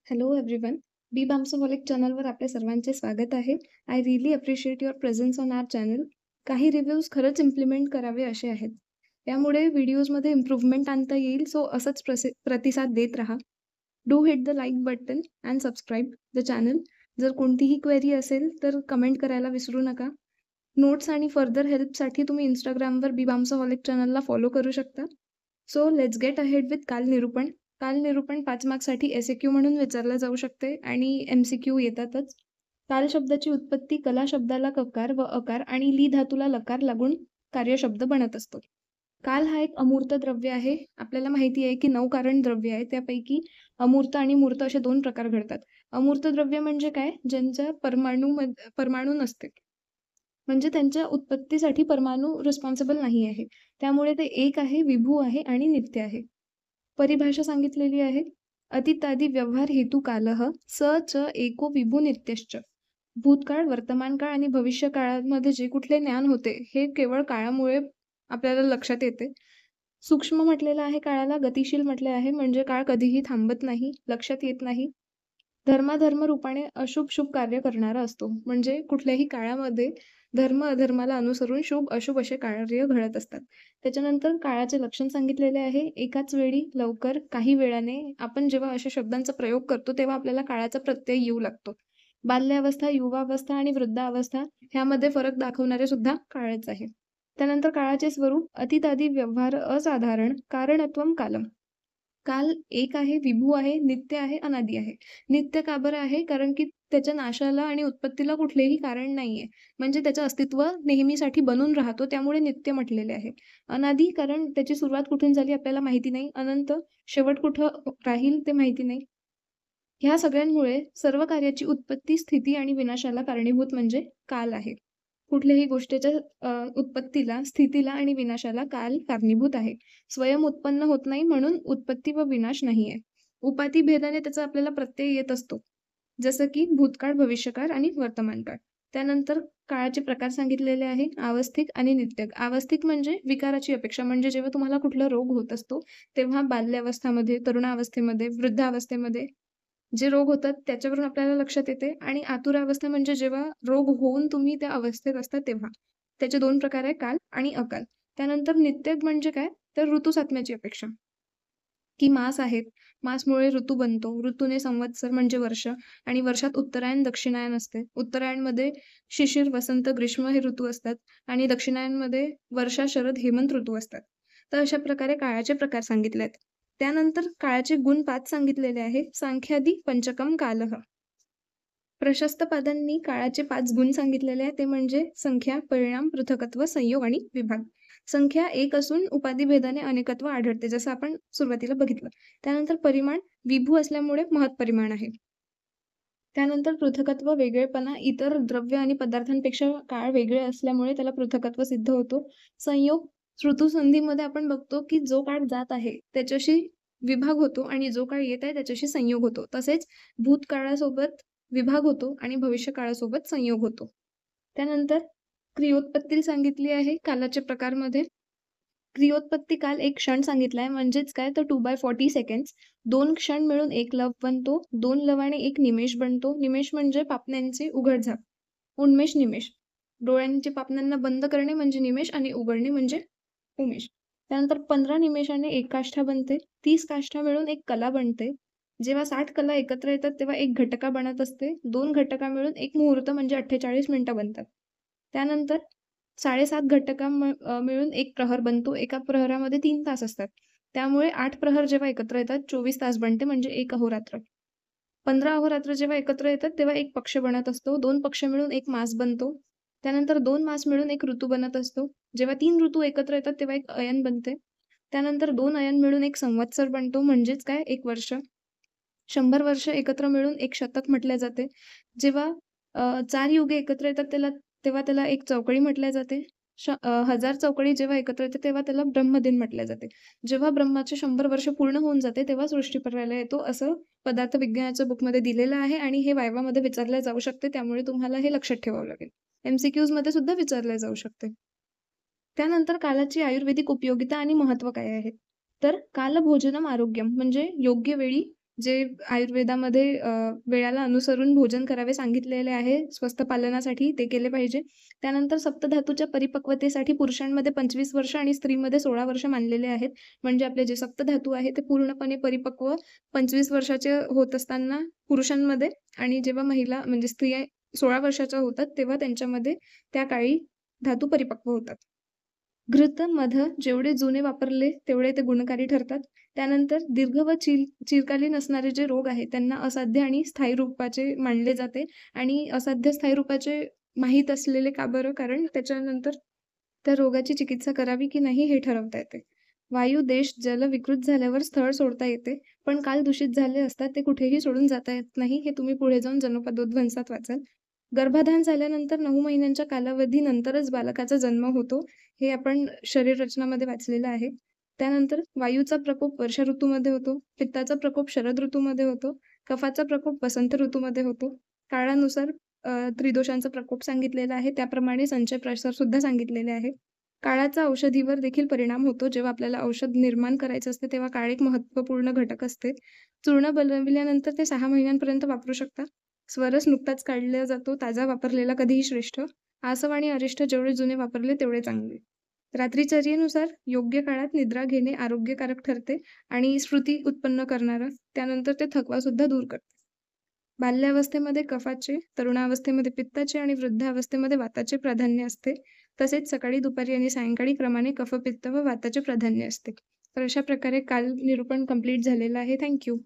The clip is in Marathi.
Hello everyone. बी बाम्सोहॉलिक चॅनलवर आपल्या सर्वांचे स्वागत आहे. I really appreciate your presence on our channel. काही रिव्ह्यूज खरंच इम्प्लिमेंट करावे असे आहेत. त्यामुळे व्हिडिओजमध्ये इम्प्रूव्हमेंट आणता येईल. सो असंच प्रतिसाद देत राहा. Do hit the like button and subscribe the channel. जर कोणतीही क्वेरी असेल तर कमेंट करायला विसरू नका. नोट्स आणि फर्दर हेल्पसाठी तुम्ही इंस्टाग्रामवर बी बाम्सोहॉलिक चॅनलला फॉलो करू शकता. So let's get ahead with काल निरूपण. काल निरूपण 5 मार्क्ससाठी एस-ए-क्यू म्हणून विचारलं जाऊ शकते आणि एम-सी-क्यू येतातच. काल शब्दाची उत्पत्ती कला शब्दाला ककार व अकार आणि ली धातूला लकार लागून कार्यशब्द बनत असतो. काल हा एक अमूर्त द्रव्य आहे. आपल्याला माहिती आहे की 9 कारण द्रव्य आहे. त्यापैकी अमूर्त आणि मूर्त असे 2 प्रकार घडतात. अमूर्त द्रव्य म्हणजे काय? ज्यांच्या परमाणू नसते. म्हणजे त्यांच्या उत्पत्तीसाठी परमाणू रिस्पॉन्सिबल नाही आहे. त्यामुळे ते एक आहे, विभू आहे आणि नित्य आहे. परिभाषा सांगितलेली आहे. अतीतादी व्यवहार हेतू कालः स च एको विभू नित्यश्च. भूतकाळ, वर्तमान काळ आणि भविष्य काळामध्ये जे कुठले ज्ञान होते हे केवळ काळामुळे आपल्याला लक्षात येते. सूक्ष्म म्हटलेलं आहे काळाला, गतिशील म्हटले आहे म्हणजे काळ कधीही थांबत नाही, लक्षात येत नाही. धर्माधर्म रूपाने अशुभ शुभ कार्य करणारा असतो. म्हणजे कुठल्याही काळामध्ये धर्म अधर्माला अनुसरून शुभ अशुभ असे कार्य घडत असतात. त्याच्यानंतर काळाचे लक्षण सांगितलेले आहे. एकाच वेळी, लवकर, काही वेळाने आपण जेव्हा अशा शब्दांचा प्रयोग करतो तेव्हा आपल्याला काळाचा प्रत्यय येऊ लागतो. बाल्यावस्था, युवावस्था आणि वृद्धावस्था ह्यामध्ये फरक दाखवणारे सुद्धा काळच आहे. त्यानंतर काळाचे स्वरूप अतीतादी व्यवहार असाधारण कारणत्वम कालम. काल एक आहे, विभू आहे, नित्य आहे, अनादी आहे. नित्य का बरं आहे? कारण की त्याच्या नाशाला आणि उत्पत्तीला कुठलेही कारण नाहीये. म्हणजे त्याचं अस्तित्व नेहमीसाठी बनून राहतो, त्यामुळे नित्य म्हटलेले आहे. अनादी कारण त्याची सुरुवात कुठून झाली आपल्याला माहिती नाही. अनंत शेवट कुठं राहील ते माहिती नाही. ह्या सगळ्यांमुळे सर्व कार्याची उत्पत्ती, स्थिती आणि विनाशाला कारणीभूत म्हणजे काल आहे. कुठल्याही गोष्टीच्या उत्पत्तीला, स्थितीला आणि विनाशाला काल कारणीभूत आहे. स्वयं उत्पन्न होत नाही म्हणून उत्पत्ती व विनाश नाहीये. उपाधी भेदाने त्याचा आपल्याला प्रत्यय येत असतो. जसं की भूतकाळ, भविष्यकाळ आणि वर्तमानकाळ. त्यानंतर काळाचे प्रकार सांगितलेले आहे. आवस्थिक आणि नित्य. आवस्थिक म्हणजे विकाराची अपेक्षा. म्हणजे जेव्हा तुम्हाला कुठला रोग होत असतो, तेव्हा बाल्यावस्थामध्ये, तरुणावस्थेमध्ये, वृद्धावस्थेमध्ये जे रोग होतात त्याच्यावरून आपल्याला लक्षात येते. आणि आतुरावस्था म्हणजे जेव्हा रोग होऊन तुम्ही त्या अवस्थेत असता तेव्हा. त्याचे 2 प्रकार आहे, काल आणि अकाल. त्यानंतर नित्य म्हणजे काय? तर ऋतुसाधण्याची अपेक्षा. की मास आहेत. मासमुळे ऋतू बनतो. ऋतूने संवत्सर म्हणजे वर्ष आणि वर्षात उत्तरायण, दक्षिणायन असते. उत्तरायणमध्ये शिशिर, वसंत, ग्रीष्म हे ऋतू असतात आणि दक्षिणायनमध्ये वर्षा, शरद, हेमंत ऋतू असतात. तर अशा प्रकारे काळाचे प्रकार सांगितले आहेत. त्यानंतर काळाचे गुण 5 सांगितलेले आहे. सांख्यादी पंचकम कालः. प्रशस्त पादांनी काळाचे 5 गुण सांगितलेले आहेत. ते म्हणजे संख्या, परिणाम, पृथकत्व, संयोग आणि विभाग. संख्या एक असून उपाधिभेदाने अनेकत्व आढळते, जसं आपण सुरुवातीला बघितलं. त्यानंतर परिमाण विभू असल्यामुळे महत्परिमाण आहे. त्यानंतर पृथकत्व, वेगळेपणा, इतर द्रव्य आणि पदार्थांपेक्षा काळ वेगळे असल्यामुळे त्याला पृथकत्व सिद्ध होतो. संयोग, ऋतुसंधीमध्ये आपण बघतो की जो काळ जात आहे त्याच्याशी विभाग होतो आणि जो काळ येत आहे त्याच्याशी संयोग होतो. तसेच भूतकाळासोबत विभाग होतो आणि भविष्यकाळासोबत संयोग होतो. त्यानंतर क्रियोत्पत्ती सांगितली आहे कालाच्या प्रकारमध्ये. क्रियोत्पत्ती काल एक क्षण सांगितलाय म्हणजेच काय तर 2/40 सेकंड्स. 2 क्षण मिळून 1 लव बनतो. 2 लवाने 1 निमेष बनतो. निमेष म्हणजे पापण्यांचे उघडझाप. उन्मेष, निमेष. डोळ्यांच्या पापण्यांना बंद करणे म्हणजे निमेष आणि उघडणे म्हणजे उमेष. त्यानंतर 15 निमेषाने 1 काष्ठा बनते. 30 काष्ठा मिळून 1 कला बनते. जेव्हा 60 कला एकत्र येतात तेव्हा 1 घटका बनत असते. 2 घटका मिळून 1 मुहूर्त म्हणजे 48 मिनिटं बनतात. त्यानंतर 7.5 घटका मिळून 1 प्रहर बनतो. एका प्रहरामध्ये 3 तास असतात. त्यामुळे 8 प्रहर जेव्हा एकत्र येतात 24 तास बनते म्हणजे 1 अहोरात्र. 15 अहोरात्र जेव्हा एकत्र येतात तेव्हा 1 पक्ष बनत असतो. 2 पक्ष मिळून 1 मास बनतो. त्यानंतर 2 मास मिळून 1 ऋतू बनत असतो. जेव्हा 3 ऋतू एकत्र येतात तेव्हा 1 अयन बनते. त्यानंतर 2 अयन मिळून 1 संवत्सर बनतो म्हणजेच काय 1 वर्ष. 100 वर्ष एकत्र मिळून 1 शतक म्हटले जाते. जेव्हा 4 युगे एकत्र येतात तेव्हा त्याला 1 चौकडी म्हटले जाते. 1000 चौकडी जेव्हा एकत्र येते तेव्हा त्याला ब्रह्मदिन म्हटले जाते. जेव्हा ब्रह्माचे 100 वर्ष पूर्ण होऊन जाते तेव्हा सृष्टीप्रलय येतो, असं पदार्थ विज्ञानाच्या बुकमध्ये दिलेलं आहे आणि हे वायवामध्ये विचारले जाऊ शकते. त्यामुळे तुम्हाला हे लक्षात ठेवावं लागेल. MCQजमध्ये सुद्धा विचारले जाऊ शकते. त्यानंतर कालाची आयुर्वेदिक उपयोगिता आणि महत्त्व काय आहे? तर कालभोजनम आरोग्यम म्हणजे योग्य वेळी जे आयुर्वेदामध्ये वेळाला अनुसरून भोजन करावे सांगितलेले आहे स्वस्थ पालनासाठी, ते केले पाहिजे. त्यानंतर सप्तधातूच्या परिपक्वतेसाठी पुरुषांमध्ये 25 वर्ष आणि स्त्रीमध्ये 16 वर्ष मानलेले आहेत. म्हणजे आपले जे सप्तधातू आहे ते पूर्णपणे परिपक्व 25 वर्षाचे होत असताना पुरुषांमध्ये, आणि जेव्हा महिला म्हणजे स्त्रिया 16 वर्षाच्या होतात, तेव्हा त्यांच्यामध्ये त्या काळी धातू परिपक्व होतात. घृत, मध जेवढे जुने वापरले तेवढे ते गुणकारी ठरतात. त्यानंतर दीर्घ व चिरकालीन असणारे जे रोग आहेत त्यांना असाध्य आणि स्थायी रूपाचे मानले जाते. आणि असाध्य स्थायी रूपाचे माहीत असलेले का बरं? कारण त्याच्यानंतर त्या रोगाची चिकित्सा करावी की नाही हे ठरवता येते. वायू, देश, जल विकृत झाल्यावर स्थळ सोडता येते, पण काल दूषित झाले असतात ते कुठेही सोडून जाता येत नाही. हे तुम्ही पुढे जाऊन जनपदोध्वंसात वाचाल. गर्भाधान झाल्यानंतर 9 महिन्यांच्या कालावधीनंतरच बालकाचा जन्म होतो. हे आपण शरीर रचनामध्ये वाचलेलं आहे. त्यानंतर वायूचा प्रकोप वर्षा ऋतूमध्ये होतो, पित्ताचा प्रकोप शरद ऋतूमध्ये होतो, कफाचा प्रकोप वसंत ऋतूमध्ये होतो. काळानुसार त्रिदोषांचा प्रकोप सांगितलेला आहे. त्याप्रमाणे संचय प्रसार सुद्धा सांगितलेले आहे. काळाचा औषधीवर देखील परिणाम होतो. जेव्हा आपल्याला औषध निर्माण करायचं असते, तेव्हा काळ एक महत्त्वपूर्ण घटक असते. चूर्ण बनविल्यानंतर ते 6 महिन्यांपर्यंत वापरू शकता. स्वरस नुकताच काढला जातो, ताजा वापरलेला कधीही श्रेष्ठ. आसव आणि अरिष्ट जेवढे जुने वापरले तेवढे चांगले. रात्रीचर्येनुसार योग्य काळात निद्रा घेणे आरोग्यकारक ठरते आणि स्फूर्ती उत्पन्न करणारं. त्यानंतर ते थकवासुद्धा दूर करते. बाल्यावस्थेमध्ये कफाचे, तरुणावस्थेमध्ये पित्ताचे आणि वृद्धावस्थेमध्ये वाताचे प्राधान्य असते. तसेच सकाळी, दुपारी आणि सायंकाळी क्रमाने कफ, पित्त व वाताचे प्राधान्य असते. तर अशा प्रकारे काल निरूपण कंप्लीट झालेलं आहे. Thank you.